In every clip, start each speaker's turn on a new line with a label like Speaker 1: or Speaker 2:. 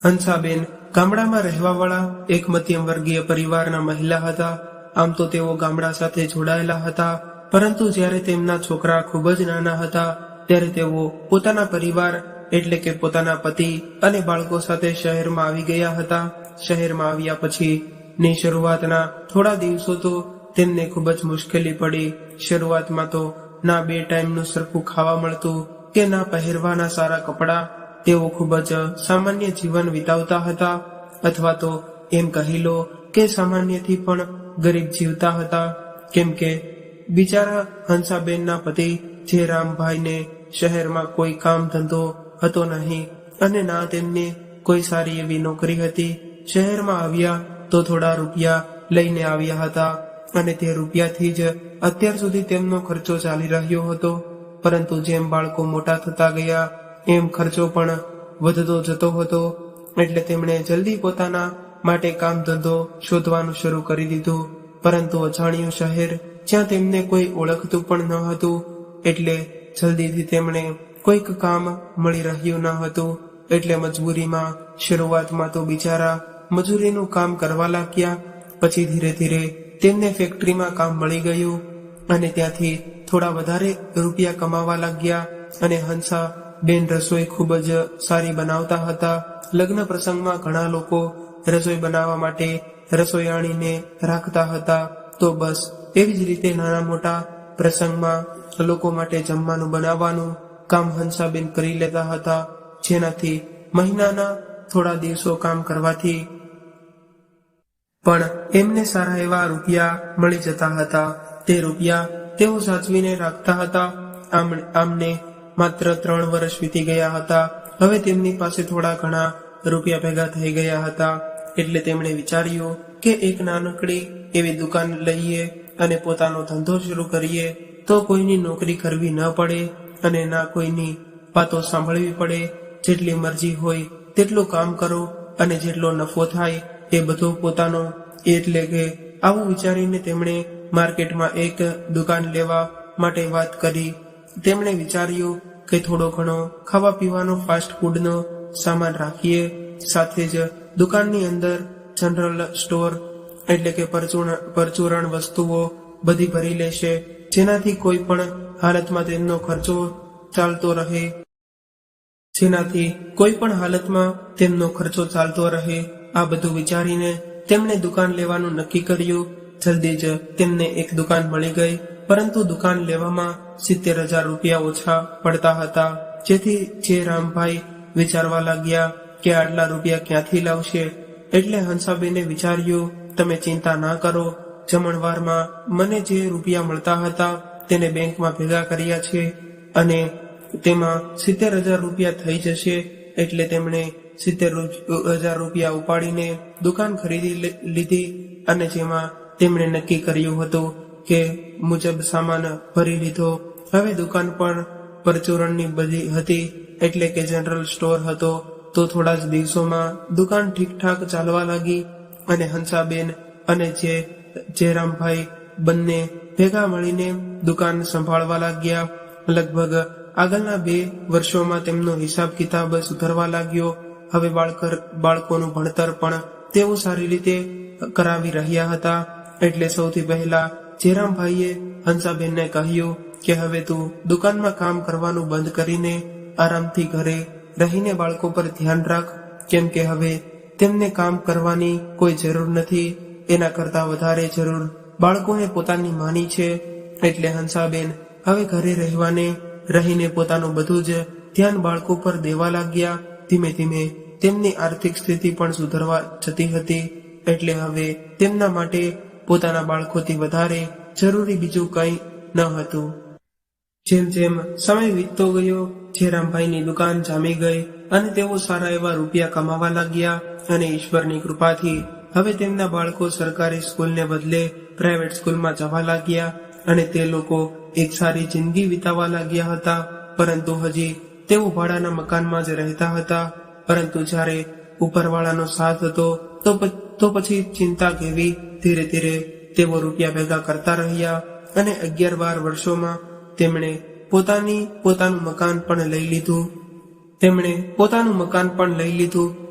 Speaker 1: હંસાબેન ગામડામાં રહેવાવાળા એક મધ્યમ વર્ગીય પરિવારના મહિલા હતા. આમ તો તેઓ ગામડા સાથે જોડાયેલા હતા, પરંતુ જ્યારે તેમના છોકરા ખૂબ જ નાના હતા ત્યારે તેઓ પોતાના પરિવાર એટલે કે પોતાના પતિ અને બાળકો સાથે શહેરમાં આવી ગયા હતા. શહેરમાં આવ્યા પછી ની શરૂઆતના થોડા દિવસો તો તેમને ખૂબ જ મુશ્કેલી પડી. શરૂઆતમાં તો ના 2 ટાઈમનું સરખું ખાવા મળતું કે ના પહેરવાના સારા કપડાં. તેઓ ખૂબ જ સામાન્ય જીવન વિતાવતા હતા, અથવા તો એમ કહી લો કે સામાન્યથી પણ ગરીબ જીવતા હતા. કેમ કે બિચારા હંસાબેનના પતિ જયરામભાઈને શહેરમાં કોઈ કામ ધંધો હતો નહીં અને ના તેમને કોઈ સારી એવી નોકરી હતી. શહેરમાં આવ્યા તો થોડા રૂપિયા લઈને આવ્યા હતા અને તે રૂપિયાથી જ અત્યાર સુધી તેમનો ખર્ચો ચાલી રહ્યો હતો. પરંતુ જેમ બાળકો મોટા થતા ગયા એમ ખર્ચો પણ વધતો જતો હતો. એટલે તેમણે જલ્દી પોતાના માટે કામ ધંધો શોધવાનું શરૂ કરી દીધું. પરંતુ અજાણ્યું શહેર જ્યાં તેમને કોઈ ઓળખતું પણ ન હતું, એટલે જલ્દીથી તેમણે કોઈક કામ મળી રહ્યું ન હતું. એટલે મજબૂરીમાં શરૂઆતમાં તો બિચારા મજૂરીનું કામ કરવા લાગ્યા. પછી ધીરે ધીરે તેમને ફેક્ટરીમાં કામ મળી ગયું અને ત્યાંથી થોડા વધારે રૂપિયા કમાવા લાગ્યા. અને હંસા બેન રસોઈ ખૂબ જ સારી બનાવતા હતા. લગ્ન પ્રસંગમાં ઘણા લોકો રસોઈ બનાવવા માટે રસોઈયાણીને રાખતા હતા. તો બસ એવી જ રીતે નાના મોટા પ્રસંગમાં લોકો માટે જમવાનું બનાવવાનું કામ હંસાબેન કરી લેતા હતા. જેનાથી મહિનાના થોડા દિવસો કામ કરવાથી પણ એમને સારા એવા રૂપિયા મળી જતા હતા. તે રૂપિયા તેઓ સાચવીને રાખતા હતા. આમને માત્ર 3 વર્ષ વીતી ગયા હતા. હવે તેમની પાસે થોડા ઘણા રૂપિયા ભેગા થઈ ગયા હતા. એટલે તેમણે વિચાર્યું કે એક નાનકડી એવી દુકાન લઈએ અને પોતાનો ધંધો શરૂ કરીએ, તો કોઈની નોકરી કરવી ન પડે અને ના કોઈની વાતો સાંભળવી પડે. જેટલી મરજી હોય તેટલું કામ કરો અને જેટલો નફો થાય એ બધો પોતાનો. એટલે કે આવું વિચારીને તેમણે માર્કેટમાં એક દુકાન લેવા માટે વાત કરી. તેમણે વિચાર્યું કે થોડો ઘણો ખાવા પીવાનો ફાસ્ટ ફૂડનો સામાન રાખીએ, સાથે જ દુકાનની અંદર જનરલ સ્ટોર એટલે કે પરચુરણ વસ્તુઓ બધી ભરી લેશે, જેનાથી કોઈ પણ હાલતમાં તેમનો ખર્ચો ચાલતો રહે. આ બધું વિચારીને તેમણે દુકાન લેવાનું નક્કી કર્યું. જલ્દી જ તેમને એક દુકાન મળી ગઈ, પરંતુ દુકાન લેવામાં 70,000 રૂપિયા ઓછા પડતા હતા. જેથી જયરામભાઈ વિચારવા લાગ્યા કે આટલા રૂપિયા ક્યાંથી લાવશે. એટલે હંસાબેને વિચાર્યું, તમે ચિંતા ના કરો, જમણવારમાં મને જે રૂપિયા મળતા હતા તેને બેંકમાં ભેગા કર્યા છે અને તેમાં 70,000 રૂપિયા થઈ જશે. એટલે તેમણે 70,000 રૂપિયા ઉપાડીને દુકાન ખરીદી લીધી અને જેમાં તેમણે નક્કી કર્યું હતું કે મુજબ સામાન ભરી લીધો. હવે દુકાન પણ પરચુરણની બધી હતી, એટલે કે જનરલ સ્ટોર હતો. તો થોડા જ દિવસોમાં દુકાન ઠીકઠાક ચાલવા લાગી અને હંસાબેન અને જયરામભાઈ બંને ભેગા મળીને દુકાન સંભાળવા લાગ્યા. લગભગ આગળના 2 વર્ષોમાં તેમનો હિસાબ કિતાબ સુધરવા લાગ્યો. હવે બાળકોનું ભણતર પણ તેઓ સારી રીતે કરાવી રહ્યા હતા. એટલે સૌથી પહેલા જયરામભાઈએ હંસાબેનને કહ્યું કે હવે તું દુકાનમાં કામ કરવાનું બંધ કરીને આરામથી ઘરે રહીને બાળકો પર ધ્યાન રાખ. કેમ કે હવે તેમને કામ કરવાની કોઈ જરૂર નથી, એના કરતા વધારે જરૂર બાળકોને પોતાની માની છે. એટલે હંસાબેન હવે ઘરે રહીને પોતાનું બધું જ ધ્યાન બાળકો પર દેવા લાગ્યા. ધીમે ધીમે તેમની આર્થિક સ્થિતિ પણ સુધરવા જતી હતી. એટલે હવે તેમના માટે પોતાના બાળકોથી વધારે જરૂરી બીજું કંઈ ન હતું. જેમ જેમ સમય વીતતો ગયો, જયરામભાઈની દુકાન જામી ગઈ અને તેઓ સારા એવા રૂપિયા કમાવા લાગ્યા. અને ઈશ્વરની કૃપાથી હવે તેમના બાળકો સરકારી સ્કૂલને બદલે પ્રાઇવેટ સ્કૂલમાં જવા લાગ્યા અને તે લોકો એક સારી જિંદગી વિતાવા લાગ્યા હતા. પરંતુ હજી તેઓ ભાડાના મકાનમાં જ રહેતા હતા. પરંતુ જ્યારે ઉપરવાળાનો સાથ હતો તો પછી ચિંતા કેવી. ધીરે ધીરે તેઓ રૂપિયા ભેગા કરતા રહ્યા અને 11-12 વર્ષોમાં તેમણે પોતાનું મકાન પણ લઈ લીધું.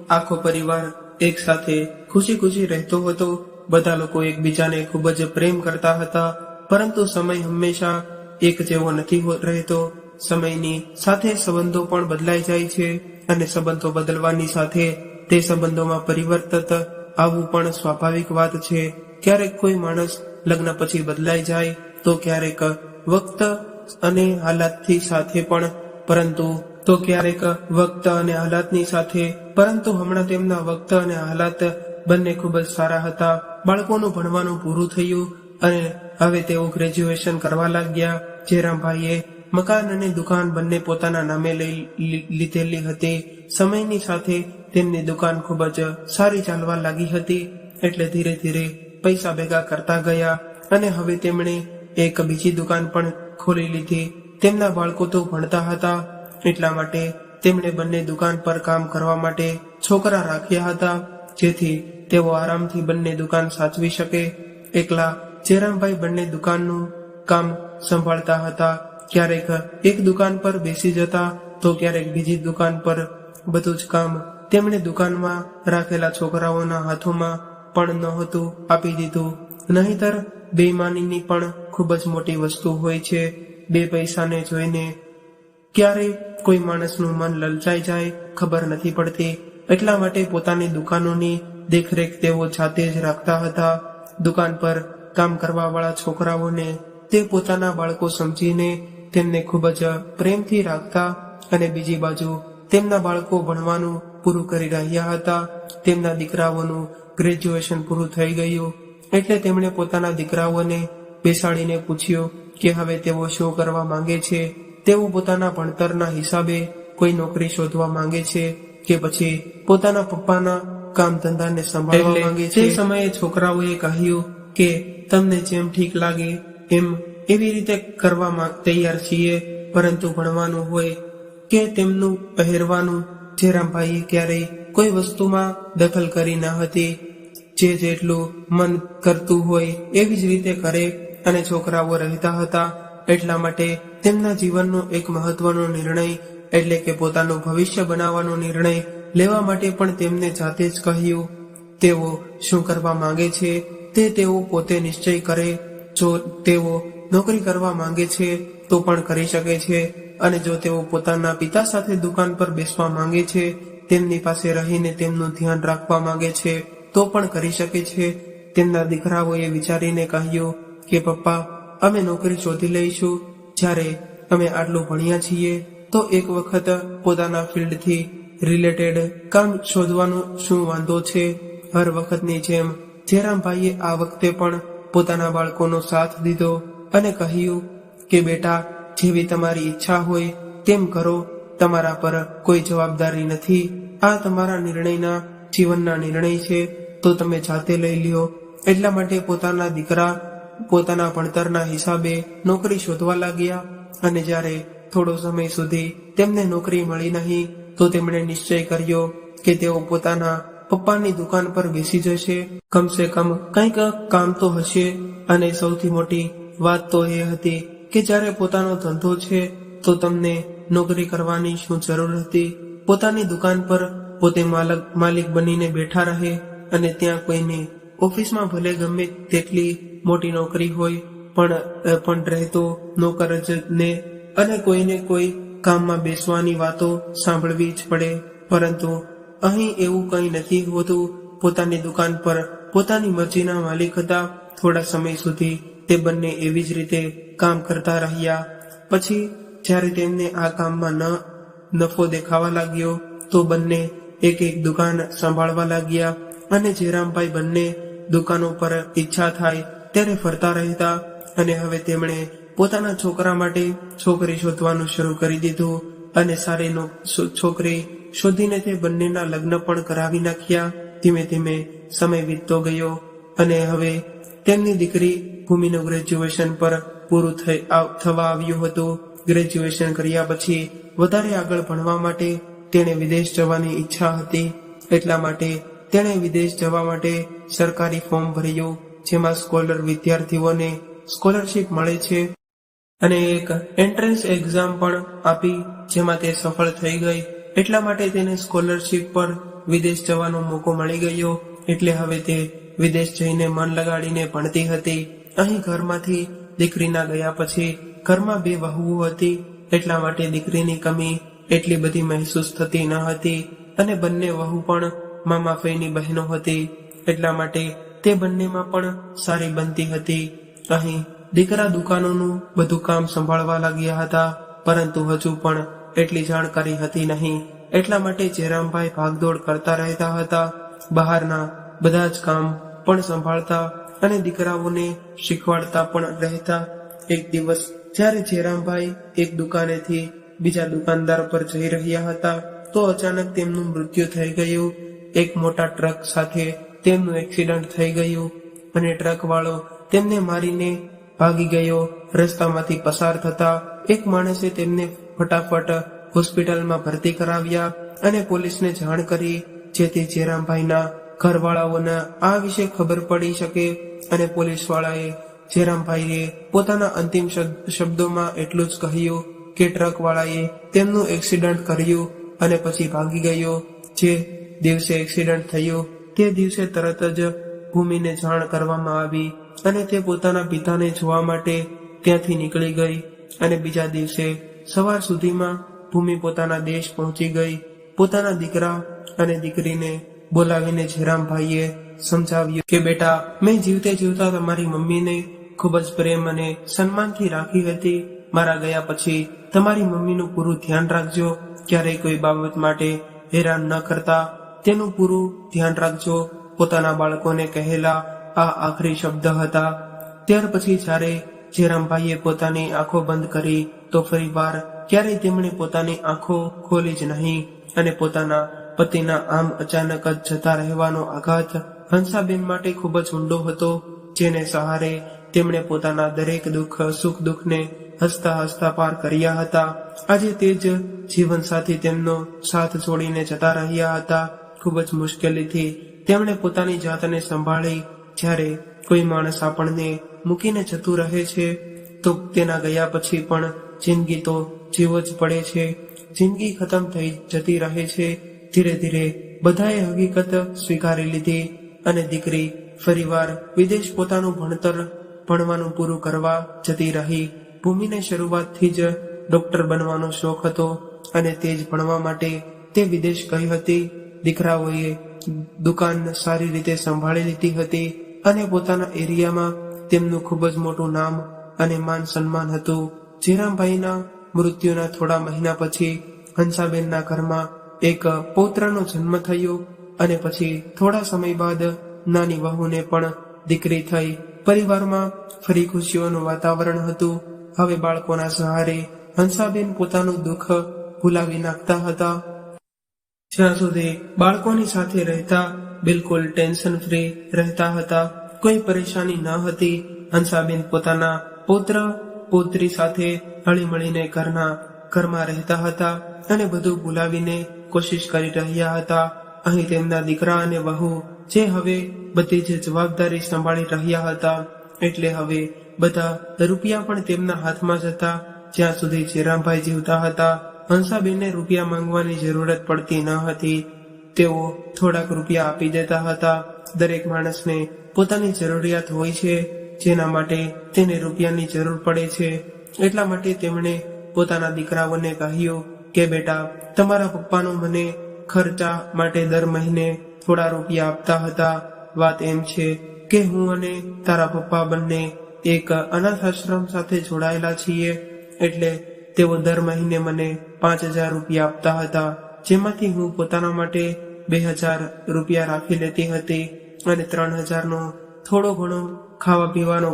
Speaker 1: આખો પરિવાર એક સાથે ખુશી ખુશી રહેતો હતો. બધા લોકો એકબીજાને ખૂબ જ પ્રેમ કરતા હતા. પરંતુ સમય હંમેશા એક જેવો નથી રહેતો. સમયની સાથે સંબંધો પણ બદલાઈ જાય છે અને સંબંધો બદલવાની સાથે તે સંબંધોમાં પરિવર્તન આવવું પણ સ્વાભાવિક વાત છે. ક્યારેક કોઈ માણસ લગ્ન પછી બદલાઈ જાય તો ક્યારેક વક્ત અને હાલાતની સાથે પરંતુ હમણાં તેમના વક્ત અને હાલાત બંને ખૂબ જ સારા હતા. બાળકોનું ભણવાનું પૂરું થયું અને હવે તેઓ ગ્રેજ્યુએશન કરવા લાગ્યા. જયરામભાઈએ મકાન અને દુકાન બંને પોતાના નામે લીધેલી હતી. સમયની સાથે તેમની દુકાન ખૂબ જ સારી ચાલવા લાગી હતી. એટલે ધીરે ધીરે પૈસા ભેગા કરતા ગયા અને હવે તેમણે એક બીજી દુકાન પણ ખોલી લીધી. તેમના બાળકો તો ભણતા હતા, એટલા માટે તેમણે બંને દુકાન પર કામ કરવા માટે છોકરા રાખ્યા હતા, જેથી તેઓ આરામથી બંને દુકાન સાચવી શકે. એકલા જયરામભાઈ બંને દુકાનનું કામ સંભાળતા હતા. ક્યારેક એક દુકાન પર બેસી જતા તો ક્યારેક બીજી દુકાન પર. બધું જ કામ તેમણે દુકાનમાં રાખેલા છોકરાઓના હાથોમાં પણ નહોતું આપી દીધું. નહીંતર બેઈમાનીની પણ ખૂબ જ મોટી વસ્તુ હોય છે. બે પૈસાને જોઈને ક્યારે કોઈ માણસનું મન લલચાઈ જાય ખબર નથી પડતી. એટલા માટે પોતાની દુકાનોની દેખરેખ તેઓ જાતે જ રાખતા હતા. દુકાન પર કામ કરવા વાળા છોકરાઓને તે પોતાના બાળકો સમજીને તેમને ખૂબ જ પ્રેમથી રાખતા અને બીજી બાજુ તેમના બાળકો ભણવાનું પૂરું કરી રહ્યા હતા. તેમના દીકરાઓનું ગ્રેજ્યુએશન પૂરું થઈ ગયું એટલે તેમણે પોતાના દીકરાઓને બેસાડીને પૂછ્યું કે હવે તેઓ શું કરવા માંગે છે. તેઓ પોતાના ભણતરના હિસાબે કોઈ નોકરી શોધવા માંગે છે કે પછી પોતાના પપ્પાના કામ ધંધાને સંભાળવા માંગે છે. તે સમયે છોકરાઓએ કહ્યું કે તમને જેમ ઠીક લાગે એમ એવી રીતે કરવા તૈયાર છીએ, પરંતુ ભણવાનું હોય કે તેમનું પહેરવાનું જયરામભાઈએ ક્યારેય કોઈ વસ્તુમાં દખલ કરી ન હતી. જે જેટલું મન કરતું હોય એવી જ રીતે કરે અને છોકરાઓ રહેતા હતા. એટલા માટે તેમના જીવનનો એક મહત્વનો નિર્ણય એટલે કે પોતાનું ભવિષ્ય બનાવવાનો નિર્ણય લેવા માટે પણ તેમને જાતે જ કહ્યું. તેઓ શું કરવા માંગે છે તે તેઓ પોતે નિશ્ચય કરે. જો તેઓ નોકરી કરવા માંગે છે તો પણ કરી શકે છે, અને જો તેઓ પોતાના પિતા સાથે દુકાન પર બેસવા માંગે છે, તેમની પાસે રહીને તેમનું ધ્યાન રાખવા માંગે છે તો પણ કરી શકે છે. તેમના દીકરાઓએ વિચારીને કહ્યું કે પપ્પા, અમે નોકરી શોધી લઈશું. જ્યારે અમે આટલું ભણ્યા છીએ તો એક વખત પોતાના ફિલ્ડથી રિલેટેડ કામ શોધવાનું શું વાંધો છે. હર વખતની જેમ જયરામભાઈએ આ વખતે પણ પોતાના બાળકોનો સાથ દીધો અને કહ્યું કે બેટા, જેવી તમારી ઈચ્છા હોય તેમ કરો. તમારા પર કોઈ જવાબદારી નથી. આ તમારા નિર્ણયના જીવનના નિર્ણય છે તો તમે જાતે લઈ લ્યો. એટલા માટે પોતાના દીકરા પોતાના ભણતરના હિસાબે નોકરી શોધવા લાગ્યા. અને જ્યારે થોડો સમય સુધી તેમને નોકરી મળી નહીં તો તેમણે નિશ્ચય કર્યો કે તેઓ પોતાના પપ્પાની દુકાન પર બેસી જશે. કમસે કમ કંઈક કામ તો હશે. અને સૌથી મોટી વાત તો એ હતી કે જ્યારે પોતાનો ધંધો છે તો તમને નોકરી કરવાની શું જરૂર હતી. પોતાની દુકાન પર પોતે માલિક બનીને બેઠા રહે અને ત્યાં કોઈને ઓફિસમાં ભલે ગમે તેટલી મોટી નોકરી હોય પણ રહેતો નોકર જ ને, અને કોઈને કોઈ કામમાં બેસવાની વાતો સાંભળવી જ પડે. પરંતુ અહીં એવું કંઈ નથી હોતું. પોતાની દુકાન પર પોતાની મરજીના માલિક હતા. થોડા સમય સુધી તે બંને એવી જ રીતે કામ કરતા રહ્યા. પછી જ્યારે તેમને આ કામમાં નફો દેખાવા લાગ્યો તો બંને એક એક દુકાન સંભાળવા લાગ્યા. અને જયરામભાઈ બંને દુકાનો પર ઈચ્છા થાય ત્યારે ફરતા રહેતા. અને હવે તેમણે પોતાના છોકરા માટે છોકરી શોધવાનું શરૂ કરી દીધું અને સારી છોકરી શોધીને તે બંનેના લગ્ન પણ કરાવી નાખ્યા. ધીમે ધીમે સમય વીતતો ગયો અને હવે તેમની દીકરી ભૂમિનું ગ્રેજ્યુએશન પર પૂરું થવા આવ્યું હતું. ગ્રેજ્યુએશન કર્યા પછી વધારે આગળ ભણવા માટે તેણે વિદેશ જવાની ઈચ્છા હતી. એટલા માટે તેણે વિદેશ જવા માટે સરકારી ફોર્મ ભર્યું, જેમાં સ્કોલર વિદ્યાર્થીઓને સ્કોલરશીપ મળે છે. અને એક એન્ટ્રન્સ એક્ઝામ પણ આપી, જેમાં તે સફળ થઈ ગઈ. એટલા માટે તેને સ્કોલરશીપ પર વિદેશ જવાનો મોકો મળી ગયો, એટલે હવે તે વિદેશ જઈને મન લગાડીને ભણતી હતી. અહીં ઘરમાંથી દીકરીના ગયા પછી ઘરમાં 2 વહુઓ હતી, એટલા માટે દીકરીની કમી એટલી બધી મહેસૂસ થતી ન હતી. અને બંને વહુ પણ મામા ફઈની બહેનો હતી, એટલા માટે તે બંનેમાં પણ સારી બનતી હતી. અહીં દીકરા દુકાનોનું બધું કામ સંભાળવા લાગ્યા હતા, પરંતુ હજુ પણ એટલી જાણકારી હતી નહીં, એટલા માટે જયરામભાઈ ભાગદોડ કરતા રહેતા હતા. બહારના બધા જ કામ પણ સંભાળતા અને દીકરાઓને શીખવાડતા પણ રહેતા. એક દિવસ જ્યારે જયરામભાઈ એક દુકાનેથી બીજા દુકાનદાર પર જઈ રહ્યા હતા, તો અચાનક તેમનું મૃત્યુ થઈ ગયું. એક મોટા ટ્રક સાથે તેમનું એક્સિડન્ટ થઈ ગયું અને ટ્રક વાળો તેમને મારીને ભાગી ગયો. રસ્તામાંથી પસાર થતા એક માણસે તેમને ફટાફટ હોસ્પિટલમાં ભરતી કરાવ્યા અને પોલીસને જાણ કરી, જેથી જયરામભાઈના ઘરવાળાઓને આ વિશે ખબર પડી શકે. અને પોલીસ વાળાએ જયરામભાઈએ પોતાના અંતિમ શબ્દોમાં એટલું જ કહ્યું કે ટ્રક વાળાએ તેમનું એક્સિડન્ટ કર્યું અને પછી ભાગી ગયો. જે દિવસે એક્સિડન્ટ થયું તે દિવસે તરત જ ભૂમિને જાણ કરવામાં આવી અને તે પોતાના પિતાને જોવા માટે ત્યાંથી નીકળી ગઈ. અને બીજા દિવસે સવાર સુધીમાં ભૂમિ પોતાના દેશ પહોંચી ગઈ. પોતાના દીકરા અને દીકરીને બોલાવીને જયરામભાઈએ સમજાવ્યું કે બેટા, મેં જીવતે જીવતા તમારી મમ્મીને ખૂબ જ પ્રેમ અને સન્માનથી રાખી હતી. મારા ગયા પછી તમારી મમ્મીનું પૂરું ધ્યાન રાખજો, ક્યારેય કોઈ બાબત માટે હેરાન ન કરતા, તેનું પૂરું ધ્યાન રાખજો. પોતાના બાળકોને કહેલા આ આખરી શબ્દ હતા. ત્યાર પછી જ્યારે જયરામભાઈએ પોતાની આંખો બંધ કરી, તો ફરીવાર ક્યારેય તેમણે પોતાની આંખો ખોલી જ નહીં. અને પોતાના પતિના આમ અચાનક જ જતા રહેવાનો આઘાત હંસાબેન માટે ખૂબ જ ઊંડો હતો, જેને સહારે તેમણે પોતાના દરેક દુઃખ સુખ દુઃખને હસતા હસતા પાર કર્યા હતા. આજે તે જ જીવનસાથી તેમનો સાથ છોડીને જતા રહ્યા હતા. ખૂબ જ મુશ્કેલીથી તેમણે પોતાની જાતને સંભાળી. જ્યારે કોઈ માણસ આપણને મૂકીને જતું રહે છે, તો તેના ગયા પછી પણ જિંદગી તો જીવો જ પડે છે. જિંદગી ખતમ થઈ જતી રહે છે. ધીરે ધીરે બધાએ હકીકત સ્વીકારી લીધી અને દીકરી ફરીવાર વિદેશ પોતાનું ભણવાનું પૂરું કરવા જતી રહી. ભૂમિને શરૂઆતથી જ ડોક્ટર બનવાનો શોખ હતો અને તે જ ભણવા માટે તે વિદેશ ગઈ હતી. દીકરાઓએ દુકાન સારી રીતે સંભાળી લીધી હતી અને પોતાના એરિયામાં તેમનું ખૂબ જ મોટું નામ અને માન સન્માન હતું. જયરામભાઈના મૃત્યુના થોડા મહિના પછી હંસાબેનના ઘરમાં એક પૌત્રનો જન્મ થયો અને પછી થોડા સમય બાદ નાની વહુને પણ દીકરી થઈ. પરિવારમાં ફરી ખુશીઓનું વાતાવરણ હતું. હવે બાળકોના સહારે હંસાબેન પોતાનું દુઃખ ભૂલાવી નાખતા હતા. જ્યાં સુધી બાળકોની સાથે રહેતા બિલકુલ ટેન્શન ફ્રી રહેતા હતા, કોઈ પરેશાની ન હતી. હંસાબેન પોતાના પૌત્ર પૌત્રી સાથે હળીમળીને ઘરમાં રહેતા હતા અને બધું ભૂલાવીને કોશિશ કરી રહ્યા હતા. અહીં તેમના દીકરા અને વહુ જે હવે બધી જ જવાબદારી સંભાળી રહ્યા હતા, એટલે હવે બધા રૂપિયા પણ તેમના હાથમાં જ હતા. જ્યાં સુધી જયરામભાઈ જીવતા હતા, હંસાબેનને રૂપિયા માંગવાની જરૂરત પડતી ન હતી. તેઓ થોડાક રૂપિયા આપી દેતા હતા. દરેક માણસને પોતાની જરૂરિયાત હોય છે, જેના માટે તેને રૂપિયાની જરૂર પડે છે. એટલા માટે તેમણે પોતાના દીકરાઓને કહ્યું કે બેટા, તમારા પપ્પાનો મને ખર્ચા માટે દર મહિને થોડા રૂપિયા આપતા હતા. વાત એમ છે કે હું અને તારા પપ્પા બંને એક અનાથ આશ્રમ સાથે જોડાયેલા છીએ, એટલે તેઓ દર મહિને મને 5,000 રૂપિયા આપતા હતા, જેમાંથી હું પોતાના માટે 2,000 રૂપિયા રાખી લેતી હતી અને 3,000નો થોડો ઘણો ખાવા પીવાનો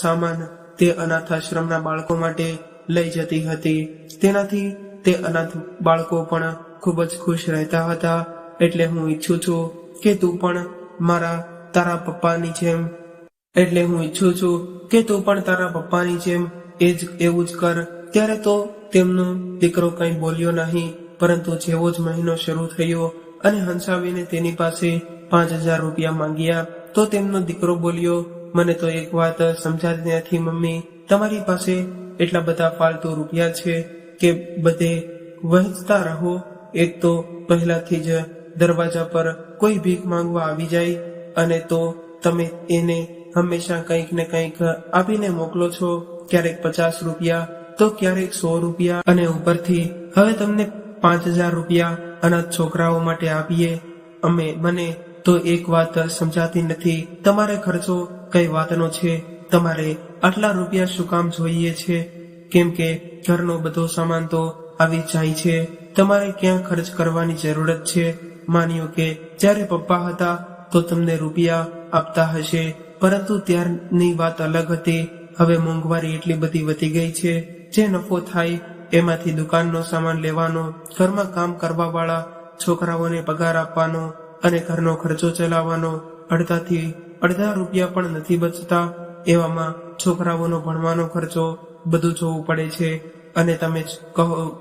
Speaker 1: સામાન તે અનાથ આશ્રમના બાળકો માટે લઈ જતી હતી. તેનાથી તે અનાથ બાળકો પણ ખૂબ જ ખુશ રહેતા હતા. એટલે હું ઈચ્છું છું કે તું પણ તારા પપ્પાની જેમ એવું જ કર. ત્યારે તો તેમનો દીકરો કંઈ બોલ્યો નહીં, પરંતુ જેવો જ મહિનો શરૂ થયો અને હંસાબેને તેની પાસે 5,000 રૂપિયા માંગ્યા, તો તેમનો દીકરો બોલ્યો, મને તો એક વાત સમજાતી નથી મમ્મી, તમારી પાસે એટલા બધા ફાલતુ રૂપિયા છે કે બધે વહેંચતા રહો. એક તો પહેલાથી જ દરવાજા પર કોઈ ભીખ માંગવા આવી જાય અને તો તમે એને હંમેશા કંઈક ને કંઈક આપીને મોકલો છો, ક્યારેક 50 રૂપિયા તો ક્યારેક 100 રૂપિયા, અને ઉપરથી હવે તમને 5000 રૂપિયા અનાથ છોકરાઓ માટે આપીએ. મને તો એક વાત સમજાતી નથી, તમારે ખર્ચો કઈ વાતનો છે? તમારે આટલા રૂપિયા શું કામ જોઈએ છે? કેમ કે ઘરનો બધો સામાન તો આવી જાય છે, તમારે ક્યાં ખર્ચ કરવાની જરૂરત છે? માન્યો કે જ્યારે પપ્પા હતા તો તમને રૂપિયા આપતા હશે, પરંતુ ત્યારની વાત અલગ હતી. હવે મોંઘવારી એટલી બધી વધી ગઈ છે, જે નફો થાય એમાંથી દુકાનનો સામાન લેવાનો, ઘરમાં કામ કરવા વાળા છોકરાઓને પગાર આપવાનો અને ઘરનો ખર્ચો ચલાવવાનો, અડધાથી અડધા રૂપિયા પણ નથી બચતા. એવામાં છોકરાઓનો ભણવાનો ખર્ચો બધું જોવું પડે છે, અને તમે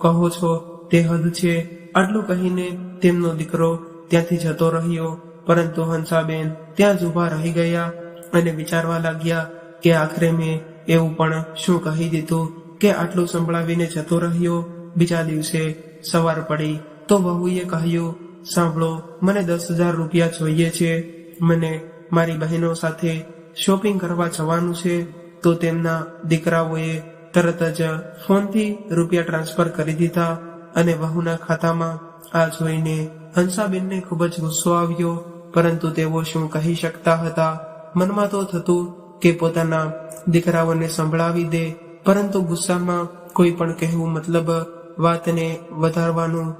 Speaker 1: કહો છો તે હદ છે. આટલું કહીને તેમનો દીકરો ત્યાંથી જતો રહ્યો, પરંતુ હંસાબેન ત્યાં જ ઉભા રહી ગયા અને વિચારવા લાગ્યા કે આખરે મેં એવું પણ શું કહી દીધું કે આટલું સંભળાવીને જતો રહ્યો. બીજા દિવસે સવાર પડી તો વહુએ કહ્યું, સાંભળો, મને 10,000 રૂપિયા જોઈએ છે. મને મારી બહેનો સાથે શોપિંગ કરવા જવાનું છે. તો તેમના દીકરાઓએ તરત જ ફોનથી રૂપિયા ટ્રાન્સફર કરી દીધા, અને વહુના ખાતામાં આ જોઈને હંસાબેનને ખૂબ જ ગુસ્સો આવ્યો, પરંતુ તેઓ શું કહી શકતા હતા? મનમાં તો થતું કે પોતાના દીકરાઓને સંભળાવી દે, પરંતુ ગુસ્સામાં કોઈ પણ કહેવું મતલબ વાતને વધારવાનું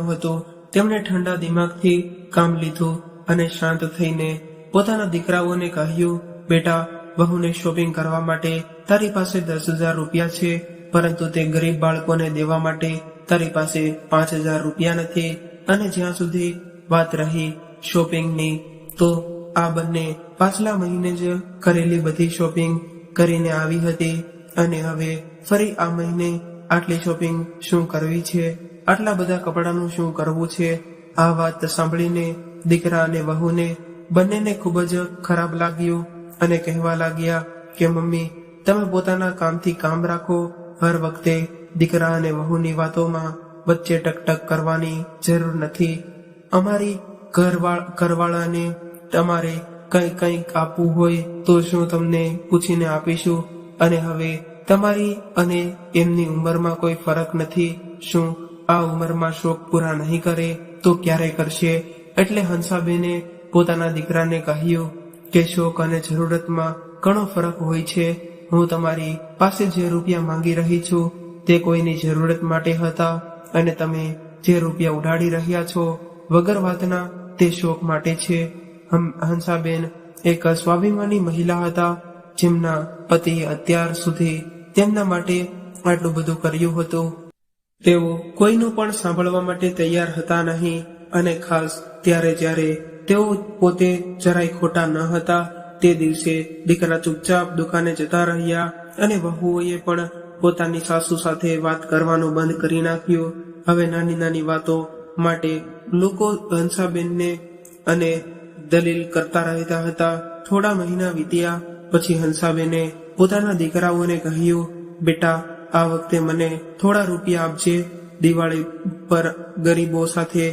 Speaker 1: હતું. તેમણે ઠંડા દિમાગથી કામ લીધું અને શાંત થઈને પોતાના દીકરાઓને કહ્યું, બેટા, વહુને શોપિંગ કરવા માટે તારી પાસે 10,000 રૂપિયા છે, પરંતુ તે ગરીબ બાળકોને દેવા માટે તારી પાસે 5,000 રૂપિયા નથી. અને જ્યાં સુધી વાત રહી શોપિંગની, તો આ બંને પાછલા મહિને જ કરેલી બધી શોપિંગ કરીને આવી હતી, અને હવે ફરી આ મહિને આટલી શોપિંગ શું કરવી છે? આટલા બધા કપડાનું શું કરવું છે? આ વાત સાંભળીને દીકરા અને વહુને બંનેને ખૂબ જ ખરાબ લાગ્યું, અને કહેવા લાગ્યા કે મમ્મી, તમે પોતાના કામથી કામ રાખો. હર વખતે દીકરા અને વહુની વાતોમાં વચ્ચે ટકટક કરવાની જરૂર નથી. અમારી ઘરવાળાને તમારે કંઈક આપવું હોય તો શું તમને પૂછીને આપીશું? અને હવે તમારી અને એમની ઉંમરમાં કોઈ ફરક નથી. શું આ ઉંમરમાં શોખ પૂરા નહીં કરે તો ક્યારે કરશે? એટલે હંસાબેને પોતાના દીકરાને કહ્યું કે શોખ અને જરૂરતમાં ઘણો ફરક હોય છે. હું તમારી પાસે જે રૂપિયા માંગી રહી છું તે કોઈની જરૂરત માટે હતા, અને તમે જે રૂપિયા ઉડાડી રહ્યા છો વગર વાતના, તે શોખ માટે છે. હંસાબેન એક સ્વાભિમાની મહિલા હતા, જેમના પતિએ અત્યાર સુધી તેમના માટે આટલું બધું કર્યું હતું. તેઓ કોઈનું પણ સાંભળવા માટે તૈયાર હતા નહીં, અને ખાસ ત્યારે જ્યારે તેઓ પોતે જરાય ખોટા ન હતા. તે દિવસે દીકરા ચૂપચાપ દુકાને જતા રહ્યા, અને વહુઓએ પણ પોતાની સાસુ સાથે વાત કરવાનું બંધ કરી નાખ્યું. હવે નાની નાની વાતો માટે લોકો હંસાબેનને અને દલીલ કરતા રહેતા હતા. થોડા મહિના વીત્યા પછી હંસાબેને પોતાના દીકરાઓને કહ્યું, બેટા, આ વખતે મને થોડા રૂપિયા આપજે. દિવાળી પર ગરીબો સાથે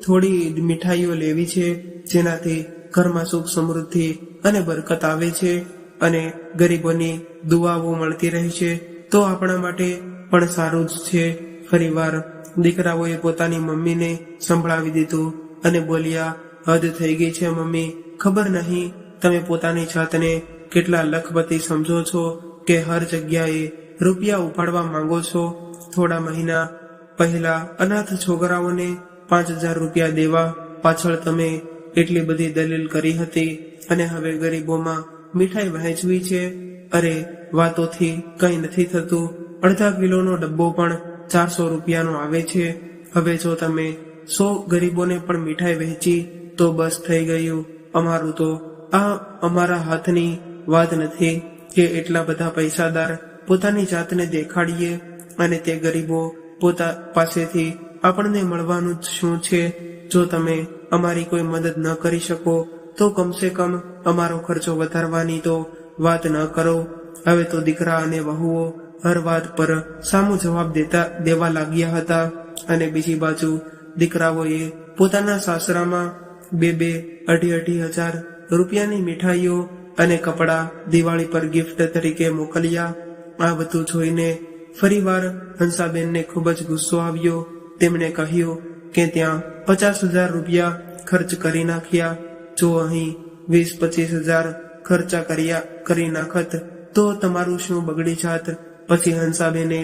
Speaker 1: થોડી મીઠાઈઓ લેવી છે, જેનાથી ઘરમાં સુખ સમૃદ્ધિ અને બરકત આવે છે, અને ગરીબોની દુઆઓ મળતી રહે છે, તો આપણા માટે પણ સારું જ છે. ફરીવાર દીકરાઓએ પોતાની મમ્મીને સંભળાવી દીધું અને બોલ્યા, હદ થઈ ગઈ છે મમ્મી. ખબર નહીં તમે પોતાની જાતને કેટલા લખપતિ સમજો છો કે હર જગ્યાએ રૂપિયા ઉપાડવા માંગો છો. થોડા મહિના પહેલા અનાથ છોકરાઓને 5,000 રૂપિયા દેવા પાછળ તમે એટલી બધી દલીલ કરી હતી, અને હવે ગરીબોમાં મીઠાઈ વહેંચવી છે. અરે, વાતોથી કંઈ નથી થતું. અડધા કિલોનો ડબ્બો પણ 400 રૂપિયાનો આવે છે. હવે જો તમે 100 ગરીબોને પણ મીઠાઈ વહેંચી તો બસ થઈ ગયું. અમારું તો આ અમારા હાથની વાત નથી કે એટલા બધા પૈસાદાર પોતાની જાતને દેખાડીએ, અને તે ગરીબો પોતા પાસેથી આપણને મળવાનું જ શું છે? જો તમે અમારી કોઈ મદદ ન કરી શકો તો કમસે કમ અમારો ખર્ચો વધારવાની તો વાત ન કરો. હવે તો દીકરા અને વહુઓ હર વાત પર સામો જવાબ દેવા લાગ્યા હતા અને બીજી બાજુ દીકરાઓએ પોતાના સાસરામાં 2-2, 2.5 રૂપિયાની મીઠાઈઓ અને કપડાં દિવાળી પર ગિફ્ટ તરીકે મોકલ્યા. આ બધું જોઈને ફરીવાર હંસાબેનને ખૂબ જ ગુસ્સો આવ્યો. તેમણે કહ્યું કે ત્યાં 50,000 રૂપિયા ખર્ચ કરી નાખ્યા. જો અહીં 20-25,000 ખર્ચા કરી નાખત તો તમારું શું બગડી જાત. પછી હંસાબેને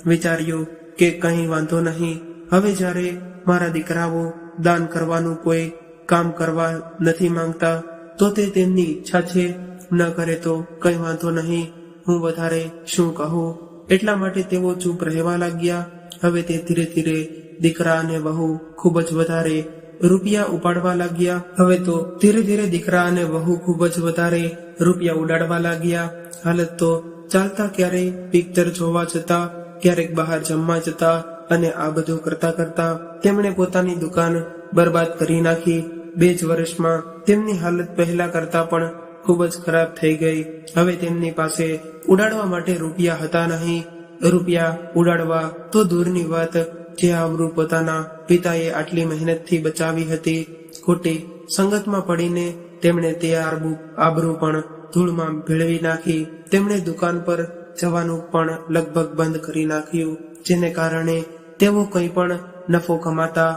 Speaker 1: વિચાર્યું કે કંઈ વાંધો નહીં, હવે જ્યારે મારા દીકરાઓ દાન કરવાનું કોઈ કામ કરવા નથી માંગતા તો તે તેમની ઈચ્છા છે, ન કરે તો કંઈ વાંધો નહીં, હું વધારે શું કહું. એટલા માટે તેઓ ચૂપ રહેવા લાગ્યા. હવે તે ધીરે ધીરે દીકરા અને વહુ ખૂબ જ વધારે રૂપિયા ઉપાડવા લાગ્યા. હવે તો ધીરે ધીરે દીકરા અને વહુ ખૂબ જ વધારે રૂપિયા ઉડાડવા લાગ્યા. હાલત તો ચાલતા ક્યારેય પિક્ચર જોવા જતા, ક્યારેક બહાર જમવા જતા અને આ બધું કરતા કરતા તેમણે પોતાની દુકાન બરબાદ કરી નાખી. 2 જ વર્ષમાં તેમની હાલત પહેલા કરતા પણ ખૂબ જ ખરાબ થઈ ગઈ. હવે તેમની પાસે ઉડાડવા માટે રૂપિયા હતા નહીં. રૂપિયા ઉડાડવા તો દૂરની વાત, જે આબરૂ પોતાના પિતાએ આટલી મહેનતથી બચાવી હતી, ખોટી સંગતમાં પડીને તેમણે તે આબરૂ પણ ધૂળમાં ભેળવી નાખી. તેમણે દુકાન પર જવાનું પણ લગભગ બંધ કરી નાખ્યું, જેને કારણે તેઓ કંઈ પણ નફો કમાતા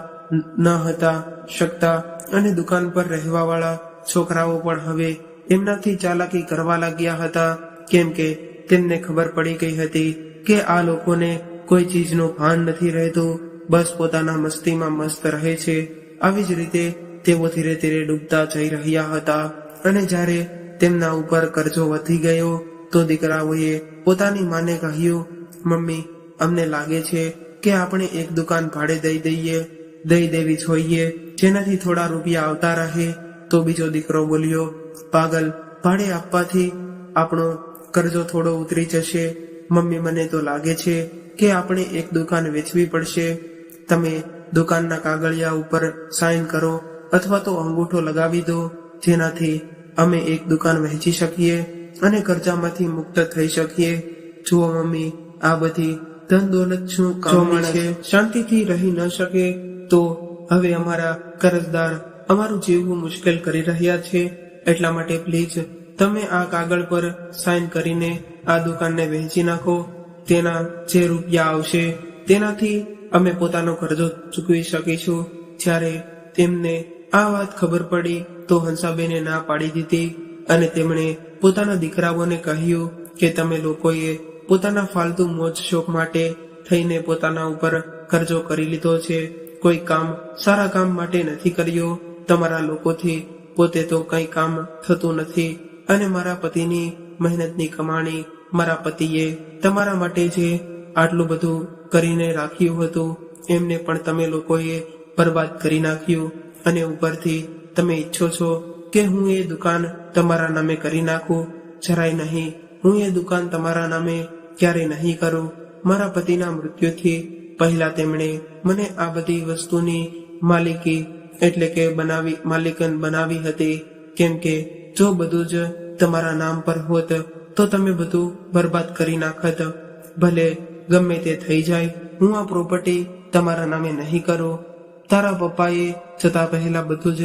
Speaker 1: ન હતા શકતા અને દુકાન પર રહેવાવાળા છોકરાઓ પણ હવે એમનાથી ચાલાકી કરવા લાગ્યા હતા, કેમ કે તેમને ખબર પડી ગઈ હતી કે આ લોકોને કોઈ ચીજનું ભાન નથી રહેતું, બસ પોતાના મસ્તીમાં મસ્ત રહે છે. આવી જ રીતે તેઓ ધીરે ધીરે ડૂબતા જઈ રહ્યા હતા. અને જ્યારે તેમના ઉપર કરજો વધી ગયો તો દીકરાઓએ પોતાની માને કહ્યું, મમ્મી, અમને લાગે છે કે આપણે એક દુકાન ભાડે દઈ દેવી જોઈએ, જેનાથી થોડા રૂપિયા આવતા રહે. તો બીજો દીકરો બોલ્યો, પાગલ, ભાડે આપવાથી આપણો કરજો થોડો ઉતરી જશે. મમ્મી, મને તો લાગે છે કે આપણે એક દુકાન વેચવી પડશે. તમે દુકાનના કાગળિયા ઉપર સાઇન કરો અથવા તો અંગૂઠો લગાવી દો, જેનાથી અમે એક દુકાન વહેંચી શકીએ અને કર્જામાંથી મુક્ત થઈ શકીએ. જુઓ મમ્મી, આ બધી ધન દોલત શું કામની છે? શાંતિથી રહી ન શકે તો હવે અમારા કરજદાર અમારું જીવવું મુશ્કેલ કરી રહ્યા છે. એટલા માટે પ્લીઝ તમે આ કાગળ પર સાઇન કરીને આ દુકાનને વહેંચી નાખો. તેના જે રૂપિયા આવશે તેનાથી અમે પોતાનો કરજો ચૂકવી શકીશું. જ્યારે તેમને આ વાત ખબર પડી તો હંસાબેને ના પાડી દીધી અને તેમણે પોતાના દીકરાઓને કહ્યું કે તમે લોકોએ પોતાના ફાલતુ મોજ શોખ માટે થઈને પોતાના ઉપર કરજો કરી લીધો છે, કોઈ કામ સારા કામ માટે નથી કર્યો. તમારા લોકોથી પોતે તો કંઈ કામ થતું નથી અને મારા પતિની મહેનતની કમાણી, મારા પતિએ તમારા માટે જે આટલું બધું કરીને રાખ્યું હતું એમને પણ તમે લોકોએ બરબાદ કરી નાખ્યું. અને ઉપરથી તમે ઈચ્છો છો કે હું એ દુકાન તમારા નામે કરી નાખું? જરાય નહીં, હું એ દુકાન તમારા નામે ક્યારેય નહીં કરું. મારા પતિના મૃત્યુથી પહેલા તેમણે મને આ બધી વસ્તુની માલિકન બનાવી હતી, કેમ કે જો બધું જ તમારા નામ પર હોત તો તમે બધું બરબાદ કરી નાખત. ભલે ગમે તે થઈ જાય, હું આ પ્રોપર્ટી તમારા નામે નહીં કરું. તારા પપ્પાએ જતા પહેલા બધું જ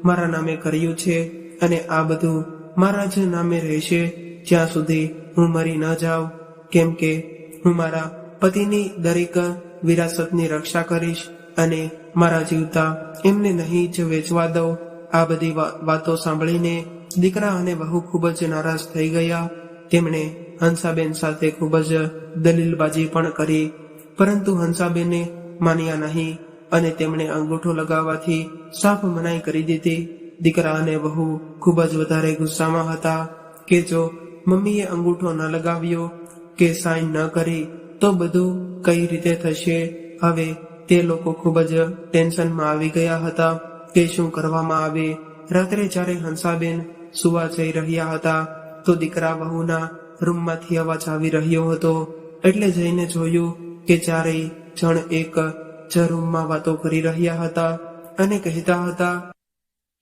Speaker 1: મારા નામે કર્યું છે અને આ બધું મારા જ નામે રહેશે જ્યાં સુધી હું મરી ન જાઉં, કેમ કે હું મારા પતિની દરેક વિરાસતની રક્ષા કરીશ અને મારા જીવતા એમને નહીં જ વેચવા દઉં. આ બધી વાતો સાંભળીને દીકરા અને વહુ ખૂબ જ નારાજ થઈ ગયા. તેમણે હંસાબેન સાથે ખૂબ જ દલીલબાજી પણ કરી, પરંતુ હંસાબેને માન્યા નહીં અને તેમણે અંગૂઠો લગાવવાથી સાફ મનાઈ કરી દીધી. દીકરા અને વહુ ખૂબ જ વધારે ગુસ્સામાં હતા કે જો મમ્મીએ અંગૂઠો ન લગાવ્યો કે સાઇન ન કરી તો બધું કઈ રીતે થશે. હવે તે લોકો ખૂબ જ ટેન્શનમાં આવી ગયા હતા કે શું કરવામાં આવે. રાત્રે જ્યારે હંસાબેન સુવા જઈ રહ્યા હતા તો દીકરા વહુના રૂમમાંથી અવાજ આવી રહ્યો હતો. એટલે જઈને જોયું કે ચારેય જણ એક જ રૂમમાં વાતો કરી રહ્યા હતા અને કહેતા હતા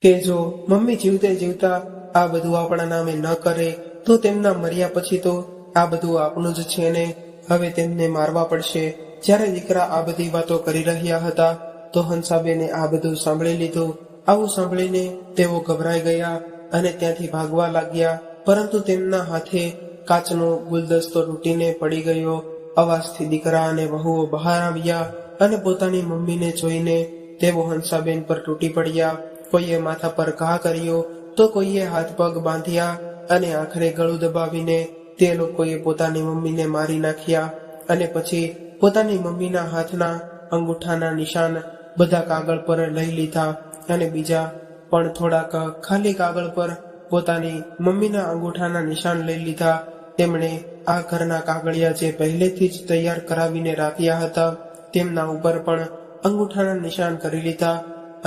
Speaker 1: કે જો મમ્મી જીવતે જીવતા આ બધું આપણા નામે ન કરે તો તેમના મર્યા પછી તો આ બધું આપણું જ છે ને. હવે તેમને મારવા પડશે. જ્યારે દીકરા આ બધી વાતો કરી રહ્યા હતા તો હંસાબેને આ બધું સાંભળી લીધું. આવું સાંભળીને તેઓ ગભરાઈ ગયા અને ત્યાંથી ભાગવા લાગ્યા, પરંતુ તેમના હાથે કાચનો ગુલદસ્તો તૂટીને પડી ગયો. અવાજથી દીકરા અને વહુઓ બહાર આવ્યા અને પોતાની મમ્મીને જોઈને તેઓ હંસાબેન પર તૂટી પડ્યા. કોઈએ માથા પર ઘા કર્યો તો કોઈએ હાથ પગ બાંધ્યા અને આખરે ગળું દબાવીને તે લોકોએ પોતાની મમ્મીને મારી નાખ્યા. અને પછી પોતાની મમ્મીના હાથના અંગૂઠાના નિશાન બધા કાગળ પર લઈ લીધા અને બીજા પણ થોડાક ખાલી કાગળ પર પોતાની મમ્મીના અંગૂઠાના નિશાન લઈ લીધા. તેમણે આ ઘરના કાગળિયા જે પહેલેથી જ તૈયાર કરાવીને રાખ્યા હતા તેમના ઉપર પણ અંગૂઠાના નિશાન કરી લીધા.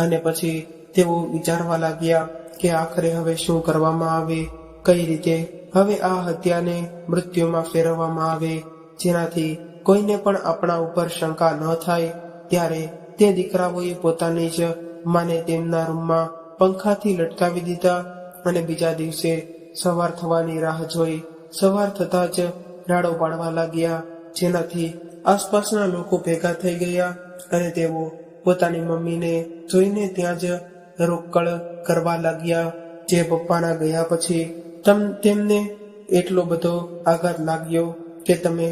Speaker 1: અને પછી તેઓ વિચારવા લાગ્યા કે આખરે હવે શું કરવામાં આવે, કઈ રીતે હવે આ હત્યાને મૃત્યુમાં ફેરવવામાં આવે, જેનાથી કોઈને પણ આપણા ઉપર શંકા ન થાય. ત્યારે તે દીકરાઓએ પોતાની જ માને તેમના રૂમમાં પંખાથી લટકાવી દીધા અને બીજા દિવસે સવાર થવાની રાહ જોઈ. સવાર થતા જ રાડો પાડવા લાગ્યા, જેનાથી આસપાસના લોકો ભેગા થઈ ગયા અને તેઓ પોતાની મમ્મીને જોઈને ત્યાં જ રોકડ કરવા લાગ્યા. જે પપ્પાના ગયા પછી તેમને એટલો બધો આઘાત લાગ્યો કે તમે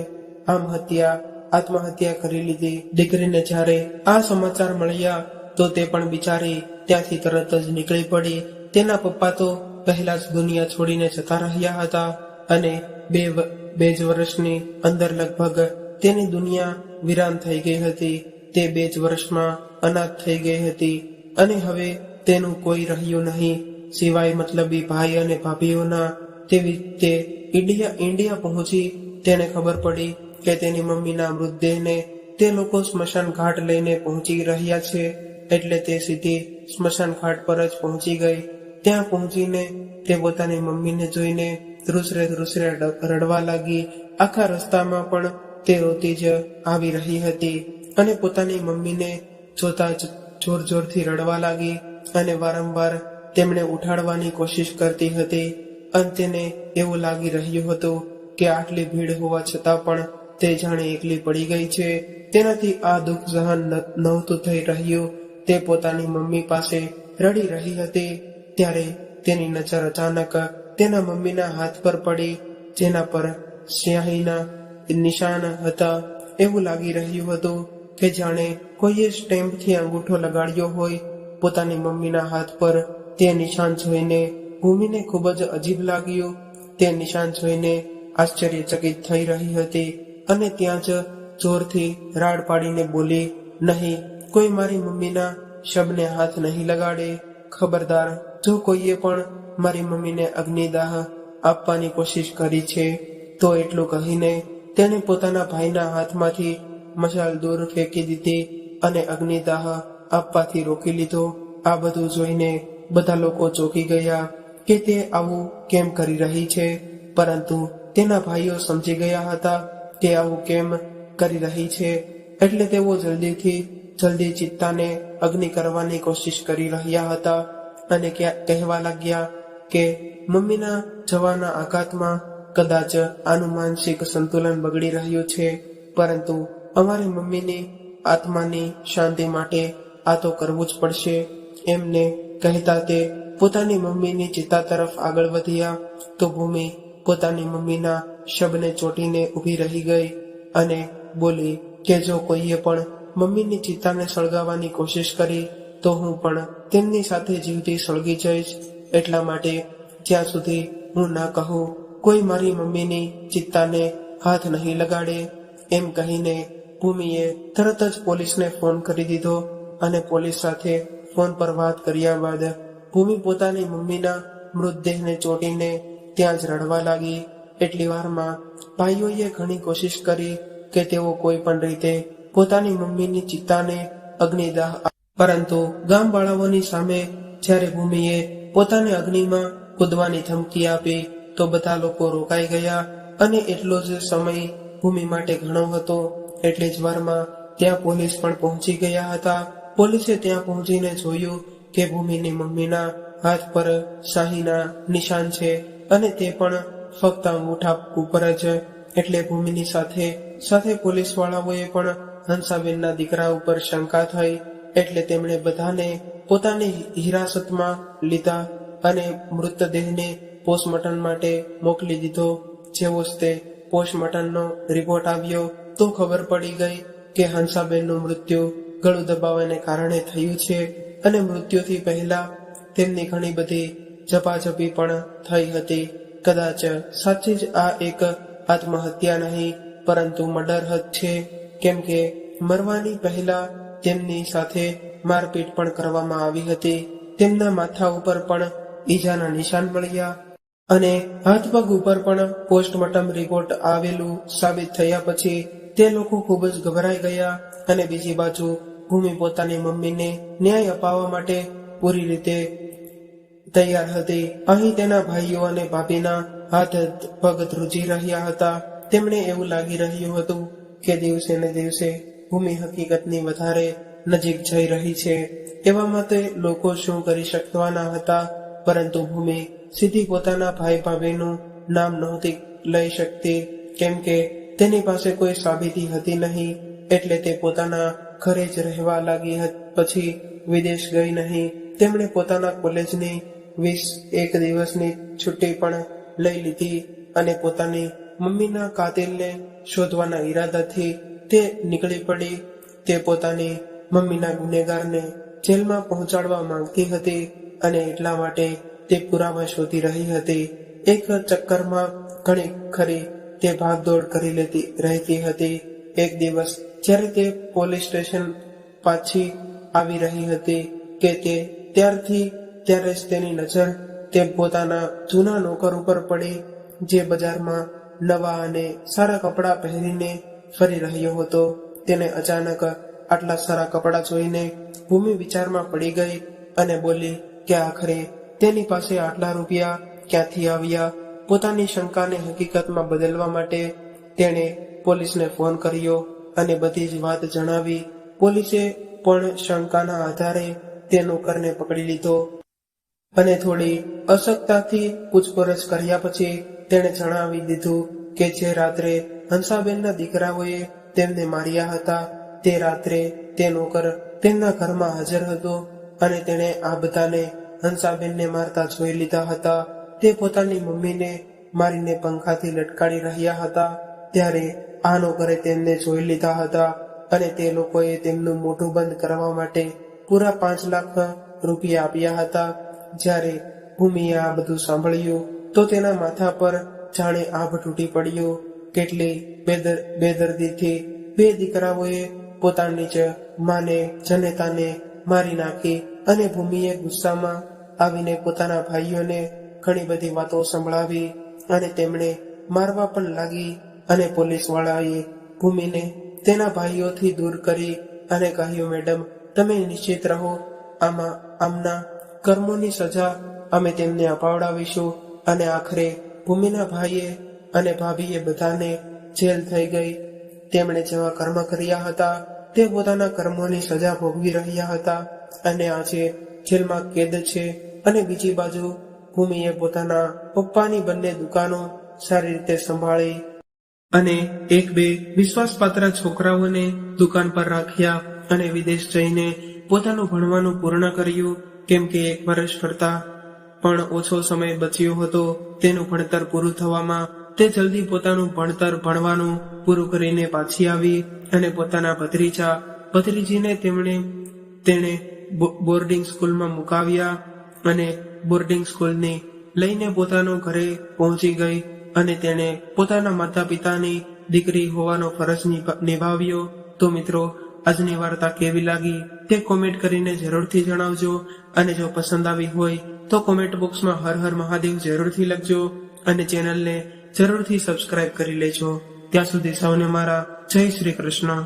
Speaker 1: આત્મહત્યા કરી લીધી. દીકરીને જ્યારે આ સમાચાર મળ્યા તો તે પણ બિચારી ત્યાંથી તરત જ નીકળી પડી. તેના પપ્પા તો પહેલા જ દુનિયા છોડીને જતા રહ્યા હતા અને બે જ વર્ષની અંદર લગભગ તેની દુનિયા વિરાન થઈ ગઈ હતી. તે 2 જ વર્ષમાં અનાથ થઈ ગઈ હતી અને હવે તેનું કોઈ રહ્યું નહીં સિવાય મતલબી ભાઈ અને ભાભીઓના. તેવી તે ઇન્ડિયા પહોંચી. તેને ખબર પડી કે તેની મમ્મીના મૃતદેહને તે લોકો સ્મશાન ઘાટ લઈને પહોંચી રહ્યા છે, એટલે તે સીધી સ્મશાન ઘાટ પર જ પહોંચી ગઈ. ત્યાં પહોંચીને તે પોતાની મમ્મીને જોઈને ધ્રુસરે રડવા લાગી. આખા રસ્તામાં પણ તે રોતી જ આવી રહી હતી અને પોતાની મમ્મીને જોતા જ જોરથી રડવા લાગી અને વારંવાર તેમણે ઉઠાડવાની કોશિશ કરતી હતી. અંતે એવું લાગી રહ્યું હતું કે આટલી ભીડ હોવા છતાં પણ તે જાણે એકલી પડી ગઈ છે. તેનાથી આ દુઃખ સહન નહોતું થઈ રહ્યું. તે પોતાની મમ્મી પાસે રડી રહી હતી. ત્યારે તેની નજર અચાનક તેના મમ્મીના હાથ પર પડી, જેના પર સ્યાહીના નિશાન હતા. એવું લાગી રહ્યું હતું કે જાણે કોઈએ સ્ટેમ્પથી અંગૂઠો લગાડ્યો હોય. પોતાની મમ્મીના હાથ પર તે નિશાન જોઈને ભૂમિને ખૂબ જ અજીબ લાગ્યું. તે નિશાન જોઈને આશ્ચર્યચકિત થઈ રહી હતી અને ત્યાં જ જોરથી રાડ પાડીને બોલી, નહીં, કોઈ મારી મમ્મીના શબને હાથ નહીં લગાડે. ખબરદાર, જો કોઈએ પણ મારી મમ્મીને અગ્નિદાહ આપવાની કોશિશ કરી છે તો એટલું કહીને તેણે પોતાના ભાઈના હાથમાંથી મશાલ દૂર ફેંકી દીધી અને અગ્નિદાહ આપવાથી રોકી લીધો. આ બધું જોઈને બધા લોકો ચોંકી ગયા કે તે આવું કેમ કરી રહી છે, પરંતુ તેના ભાઈઓ સમજી ગયા હતા કે આવું કેમ કરી રહી છે, એટલે તેઓ જલ્દી ચિત્તાને અગ્નિ કરવાની કોશિશ કરી રહ્યા હતા અને કહેવા લાગ્યા કે મમ્મીના જવાના આઘાતમાં કદાચ આનું માનસિક સંતુલન બગડી રહ્યું છે, પરંતુ અમારી મમ્મીની આત્માની શાંતિ માટે આ તો કરવું જ પડશે. એમને કહેતા તે પોતાની મમ્મીની ચિતા તરફ આગળ વધ્યા તો ભૂમિ પોતાની મમ્મીના શબને ચોટીને ઊભી રહી ગઈ અને બોલી કે જો કોઈએ પણ મમ્મીની ચિતાને સળગાવવાની કોશિશ કરી તો હું પણ તેમની સાથે જીવતી સળગી જઈશ. એટલા માટે જ્યાં સુધી હું ના કહું કોઈ મારી મમ્મીની ચિત્તાને હાથ નહીં લગાડે. એમ કહીને ભૂમિએ તરત જ પોલીસને ફોન કરી દીધો અને પોલીસ સાથે ફોન પર વાત કર્યા બાદ ભૂમિ પોતાની મમ્મીના મૃતદેહને ચોટીને ત્યાં જ રડવા લાગી. એટલી વારમાં ભાઈઓએ ઘણી કોશિશ કરી કે તેઓ કોઈ પણ રીતે પોતાની મમ્મીની ચિતાને અગ્નિદાહ, પરંતુ ગામવાળાઓની સામે જ્યારે ભૂમિએ પોતાને અગ્નિમાં કૂદવાની ધમકી આપી તો બધા લોકો રોકાઈ ગયા અને એટલો જ સમય ભૂમિ માટે ઘણો હતો. એટલી જ વારમાં ત્યાં પોલીસ પણ પહોંચી ગયા હતા. પોલીસે ત્યાં પહોંચીને જોયું કે ભૂમિની મમ્મીના હાથ પર શાહીના નિશાન છે અને તે પણ ફક્ત અંગૂઠા ઉપર જ. એટલે ભૂમિની સાથે સાથે પોલીસ વાળાઓએ પણ હંસાબેનના દીકરા ઉપર શંકા થઈ, એટલે તેમણે બધાને પોતાની હિરાસતમાં લીધા અને મૃતદેહને પોસ્ટમોર્ટમ માટે મોકલી દીધો. જેવો જ તે પોસ્ટમોર્ટમનો રિપોર્ટ આવ્યો તો ખબર પડી ગઈ કે હંસાબેનનું મૃત્યુ ગળું દબાવાને કારણે થયું છે અને મૃત્યુથી પહેલા તેમની ઘણી બધી ઝપાઝપી પણ થઈ હતી. કદાચ સાચી જ આ એક આત્મહત્યા નહીં પરંતુ મર્ડર જ છે, કેમ કે મરવાની પહેલા તેમની સાથે મારપીટ પણ કરવામાં આવી હતી. તેમના માથા ઉપર પણ ઈજાના નિશાન મળ્યા અને હાથ પગ ઉપર પણ પોસ્ટમોર્ટમ રિપોર્ટ આવેલું સાબિત થયા પછી તે લોકો ખૂબ જ ગભરાઈ ગયા. અને બીજી બાજુ ભૂમિ પોતાની મમ્મીને ન્યાય અપાવવા માટે પૂરી રીતે તૈયાર હતી. અહીં તેના ભાઈઓ અને ભાભીના હાથ પગ ધ્રુજી રહ્યા હતા. તેમને એવું લાગી રહ્યું હતું કે દિવસે ને દિવસે ભૂમિ હકીકતની વધારે નજીક જઈ રહી છે. એવામાં તે લોકો શું કરી શકવાના હતા, પરંતુ ભૂમિ સીધી પોતાના ભાઈ ભાભીનું નામ નહોતી લઈ શકતી, કેમ કે તેની પાસે કોઈ સાબિતી હતી નહીં. એટલે તે પોતાના ઘરે જ રહેવા લાગી. પછી વિદેશ ગઈ નહીં. તેમણે પોતાના કોલેજની 21 દિવસની છુટ્ટી પણ લઈ લીધી અને પોતાની મમ્મીના કાતિલને શોધવાના ઈરાદાથી તે નીકળી પડી. તે પોતાની મમ્મીના ગુનેગારને જેલમાં પહોંચાડવા માંગતી હતી અને એટલા માટે તે પુરાવા શોધી રહી હતી. એક ચક્કરમાં ઘણી ખરી તે ભાગદોડ કરી રહેતી હતી. એક દિવસ જ્યારે તે પોલીસ સ્ટેશન પાછી આવી રહી હતી કે ત્યારે જ તેની નજર તે પોતાના જૂના નોકર ઉપર પડી, જે બજારમાં નવા અને સારા કપડાં પહેરીને ફરી રહ્યો હતો. તેને અચાનક આટલા સારા કપડાં જોઈને ભૂમિ વિચારમાં પડી ગઈ અને બોલી કે આખરે તેની પાસે આટલા રૂપિયા ક્યાંથી આવ્યા. પોતાની શંકાને હકીકતમાં બદલવા માટે તેણે પોલીસને ફોન કર્યો અને બધી જ વાત જણાવી. પોલીસે પણ શંકાના આધારે તે નોકરને પકડી લીધો અને થોડી અશક્તતાથી પૂછપરછ કર્યા પછી તેણે જણાવી દીધું કે જે રાત્રે હંસાબેનના દીકરાઓએ તેમને માર્યા હતા તે રાત્રે તે નોકર તેમના ઘરમાં હાજર હતો અને તેણે આ બધાને હંસાબેનને મારતા જોઈ લીધા હતા. તે પોતાની મમ્મીને મારીને પંખાથી લટકાડી રહ્યા હતા ત્યારે આ નોકરે તેમને જોઈ લીધા હતા અને તે લોકોએ તેમનું મોઢું બંધ કરવા માટે પૂરા 5 લાખ રૂપિયા આપ્યા હતા. જ્યારે ભૂમિએ આ બધું સાંભળ્યું તો તેના માથા પર જાણે આભ તૂટી પડ્યું. કેટલી બેદર્દીથી 2 દીકરાઓએ પોતાની જ માને જનેતાને મારી નાખી અને ભૂમિએ ગુસ્સામાં આવીને પોતાના ભાઈઓને ઘણી બધી વાતો સંભળાવી અને તેમણે મારવા પણ લાગી. અને પોલીસ વાળાએ ભૂમિને તેના ભાઈઓથી દૂર કરી અને કહ્યું, મેડમ તમે નિશ્ચિત રહો, આમના કર્મોની સજા અમે તેમને અપાવડાવીશું. અને આખરે ભૂમિના ભાઈએ અને ભાભીએ બધાને જેલ થઈ ગઈ. તેમણે જેવા કર્મ કર્યા હતા તે પોતાના કર્મોની સજા ભોગવી રહ્યા હતા અને આજે જેલમાં કેદ છે. અને બીજી બાજુ ભૂમિએ પોતાના પપ્પાની બંને દુકાનો સારી રીતે સંભાળી અને 1-2 વિશ્વાસપાત્ર છોકરાઓને દુકાન પર રાખ્યા અને વિદેશ જઈને પોતાનું ભણવાનું પૂર્ણ કર્યું, કેમ કે 1 વર્ષ કરતા પણ ઓછો સમય બચ્યો હતો તેનું ભણતર પૂરું થવામાં. તે જલ્દી પોતાનું ભણવાનું પૂરું કરીને પાછી આવી અને પોતાના ભત્રીજીને તેણે બોર્ડિંગ સ્કૂલમાં મુકાવ્યા અને બોર્ડિંગ સ્કૂલની લઈને પોતાનું ઘરે પહોંચી ગઈ અને તેણે પોતાના માતા પિતાની દીકરી હોવાનો ફરજ નિભાવ્યો. તો મિત્રો, આજની વાર્તા કેવી લાગી તે કોમેન્ટ કરીને જરૂરથી જણાવજો અને જો પસંદ આવી હોય તો કોમેન્ટ બોક્સમાં હર હર મહાદેવ જરૂરથી લખજો અને ચેનલને જરૂરથી સબસ્ક્રાઇબ કરી લેજો. ત્યાં સુધી સૌને મારા જય શ્રી કૃષ્ણ.